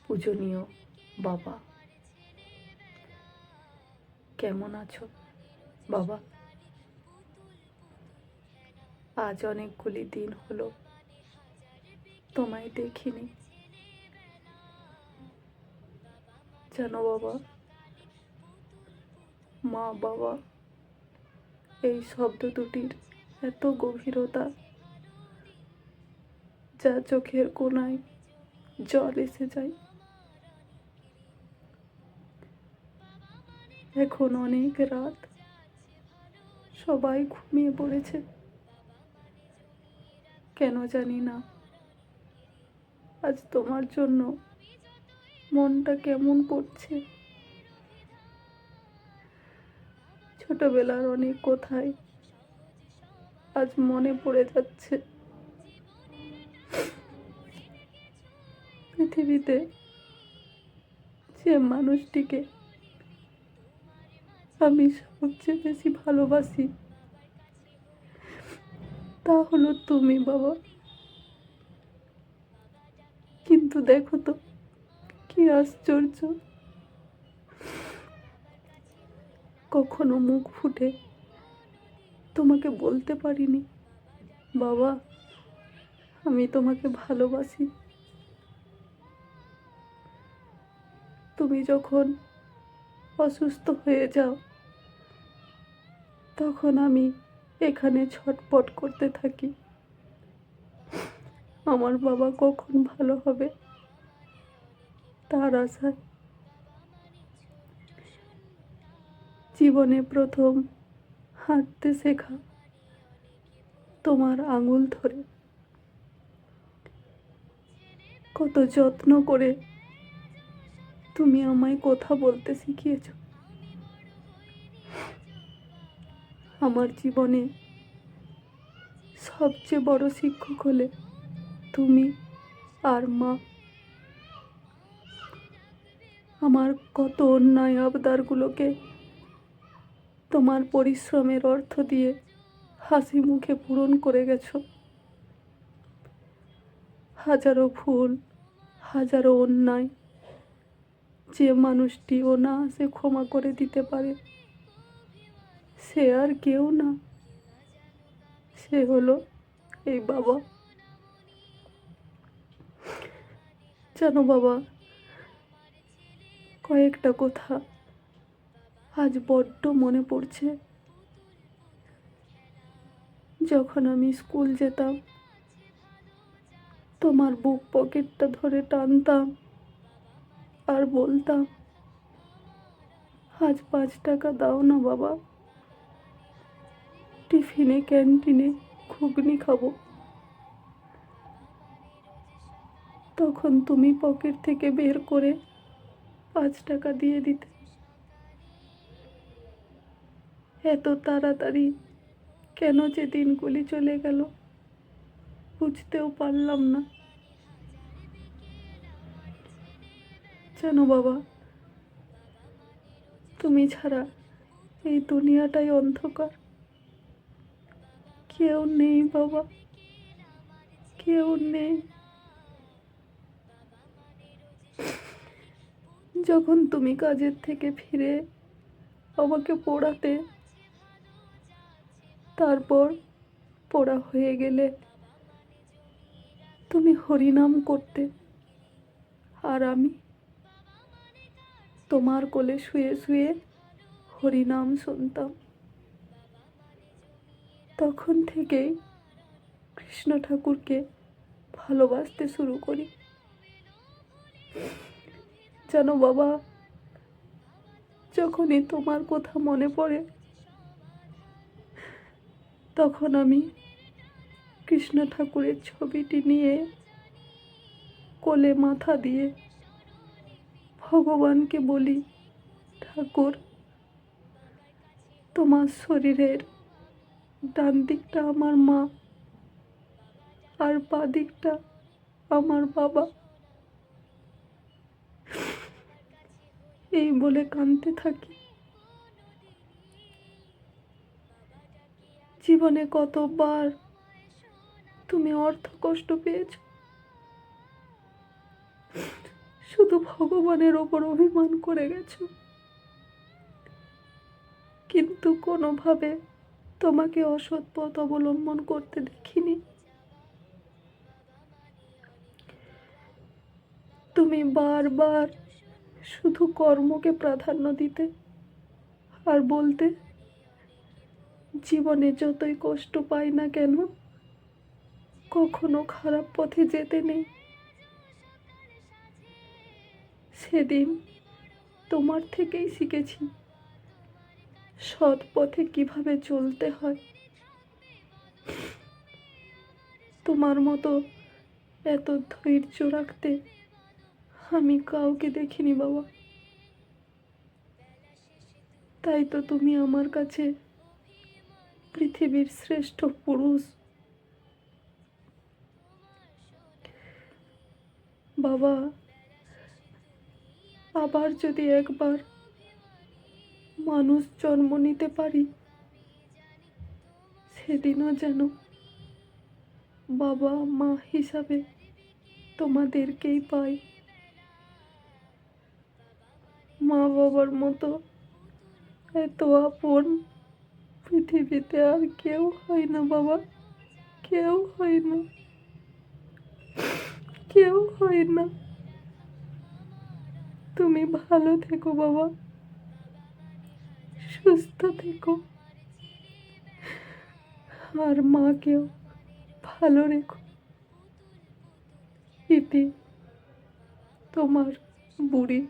পূজনীয় বাবা, কেমন আছো বাবা? আজ অনেকগুলি দিন হলো তোমায় দেখিনি। জানো বাবা, মা বাবা এই শব্দ দুটির এত গভীরতা, যা চোখের কোণায় জল এসে যায়। এখন অনেক রাত, সবাই ঘুমিয়ে পড়েছে। কেন জানি না, আজ তোমার জন্য মনটা কেমন করছে। ছোটবেলার অনেক কথাই আজ মনে পড়ে যাচ্ছে। পৃথিবীতে যে মানুষটিকে আমি সবচেয়ে বেশি ভালোবাসি, তা হলো তুমি বাবা। কিন্তু দেখো তো, কি আশ্চর্য, কখনো মুখ ফুটে তোমাকে বলতে পারিনি, বাবা আমি তোমাকে ভালোবাসি। তুমি যখন অসুস্থ হয়ে যাও, তখন আমি এখানে ছটফট করতে থাকি, আমার বাবা কখন ভালো হবে তার আশায়। জীবনে প্রথম হাঁটতে শেখা তোমার আঙুল ধরে, কত যত্ন করে তুমি আমায় কথা বলতে শিখিয়েছ। আমার জীবনে সবচেয়ে বড় শিক্ষক হলে তুমি আর মা। আমার কত অন্যায় আবদারগুলোকে তোমার পরিশ্রমের অর্থ দিয়ে হাসি মুখে পূরণ করে গেছো। হাজারো ভুল, হাজারো অন্যায় যে মানুষটি অনায়াসে ক্ষমা করে দিতে পারে, সে আর কেউ না, সে হলো এই বাবা। জানো বাবা, কয়েকটা কথা আজ বড্ড মনে পড়ছে। যখন আমি স্কুল যেতাম, তোমার বুক পকেটটা ধরে টানতাম আর বলতাম, আজ 5 টাকা দাও না বাবা, টিফিনে ক্যান্টিনে ঘুগনি খাবো। তখন তুমি পকেট থেকে বের করে 5 টাকা দিয়ে দিতে। এত তাড়াতাড়ি কেন যে দিনগুলি চলে গেল, বুঝতেও পারলাম না। জানো বাবা, তুমি ছাড়া এই দুনিয়াটাই অন্ধকার। কেউ নেই বাবা, কেউ নেই। যখন তুমি কাজের থেকে ফিরে আমাকে পড়াতে, তারপর পড়া হয়ে গেলে তুমি হরিনাম করতে, আর আমি তোমার কোলে শুয়ে শুয়ে হরিনাম শুনতাম। তখন থেকেই কৃষ্ণ ঠাকুরকে ভালোবাসতে শুরু করি। জানো বাবা, যখনই তোমার কথা মনে পড়ে, তখন আমি কৃষ্ণ ঠাকুরের ছবিটি নিয়ে কোলে মাথা দিয়ে ভগবানকে বলি, ঠাকুর তোমার শরীরের ডান দিকটা আমার মা, আর বাঁ দিকটা আমার বাবা। এই বলে কাঁদতে থাকি। জীবনে কতবার তুমি অর্থ কষ্ট পেয়েছ, শুধু ভগবানের ওপর অভিমান করে গেছো, কিন্তু কোনোভাবে তোমাকে অসৎ পথ অবলম্বন করতে দেখিনি। তুমি বারবার শুধু কর্মকে প্রাধান্য দিতে আর বলতে, জীবনে যতই কষ্ট পাই না কেন কখনো খারাপ পথে যেতে নেই। সেদিন তোমার থেকেই শিখেছি সৎ পথে কিভাবে চলতে হয়। তোমার মতো এত ধৈর্য রাখতে আমি কাউকে দেখিনি বাবা। তাই তো তুমি আমার কাছে পৃথিবীর শ্রেষ্ঠ পুরুষ। বাবা, আবার যদি একবার মানুষ জন্ম নিতে পারি, সেদিনও যেন বাবা মা হিসাবে তোমাদেরকেই পাই। মা বাবার মতো এত আপন পৃথিবীতে আর কেউ হয় না বাবা, কেউ হয় না, কেউ হয় না। তুমি ভালো থেকো বাবা, সুস্থ থেকো, আর মাকেও ভালো রেখো। ইতি, তোমার বুড়ি।